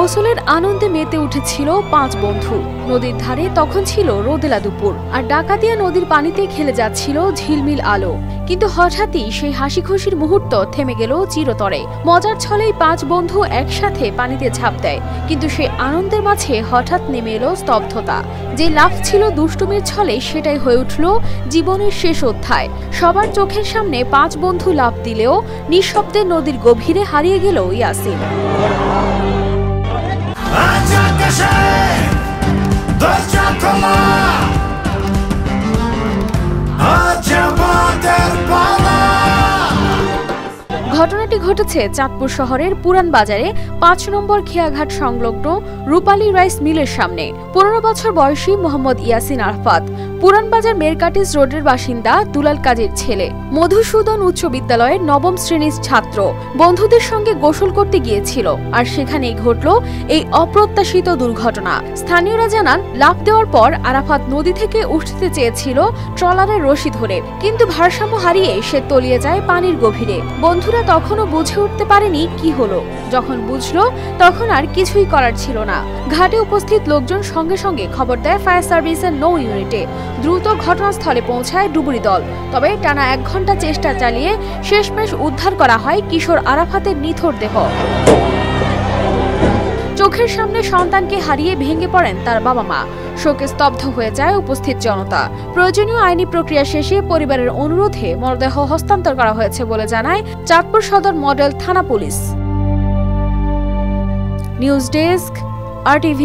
গোসলের আনন্দে মেতে উঠেছিল 5 বন্ধু। নদীর ধারে তখন ছিল রোদেলা দুপুর, আর ডাকাতিয়া নদীর পানিতে খেলে যাচ্ছিল ঝিলমিল আলো। কিন্তু হঠাৎই সেই হাসি খুশির মুহূর্ত থেমে গেল চিরতরে। মজার ছলেই 5 বন্ধু একসাথে পানিতে ঝাঁপ দেয়, কিন্তু সেই আনন্দের মাঝে হঠাৎ নেমে এলো স্তব্ধতা। যে লাফ ছিল দুষ্টুমির ছলে, সেটাই হয়ে উঠল জীবনের শেষ অধ্যায়। সবার চোখের সামনে 5 বন্ধু লাফ দিলেও নিঃশব্দে নদীর গভীরে হারিয়ে গেল ইয়াসিন। ঘটনাটি ঘটেছে চাঁদপুর শহরের পুরান বাজারে 5 নম্বর খেয়াঘাট সংলগ্ন রূপালী রাইস মিলের সামনে। 15 বছর বয়সী মোহাম্মদ ইয়াসিন আরাফাত পুরান বাজার মেরকাটিস রোডের বাসিন্দা দুলাল কাজীর ছেলে। মধুসূদন উচ্চ বিদ্যালয়ের 9ম শ্রেণীর ছাত্র। বন্ধুদের সঙ্গে গোসল করতে গিয়েছিল, আর সেখানেই ঘটল এই অপ্রত্যাশিত দুর্ঘটনা। স্থানীয়রা জানান, লাফ দেওয়ার পর আরাফাত নদী থেকে উঠতে চেয়েছিল ট্রলারের রশি ধরে, কিন্তু ভারসাম্য হারিয়ে সে তলিয়ে যায় পানির গভীরে। বন্ধুরা তখনও বুঝে উঠতে পারেনি কি হলো। যখন বুঝলো, তখন আর কিছুই করার ছিল না। ঘাটে উপস্থিত লোকজন সঙ্গে সঙ্গে খবর দেয় ফায়ার সার্ভিসের 9 ইউনিটে। দ্রুত ঘটনাস্থলে পৌঁছায় ডুবুরি দল। তবে টানা 1 ঘন্টা চেষ্টা চালিয়ে শেষমেশ উদ্ধার করা হয় কিশোর আরাফাতের নিথর দেহ। চোখের সামনে সন্তানকে হারিয়ে ভেঙে পড়েন তার বাবা মা। শোকে স্তব্ধ হয়ে যায় উপস্থিত জনতা। প্রয়োজনীয় আইনি প্রক্রিয়া শেষে পরিবারের অনুরোধে মরদেহ হস্তান্তর করা হয়েছে বলে জানায় চাঁদপুর সদর মডেল থানা পুলিশ। News desk, RTV।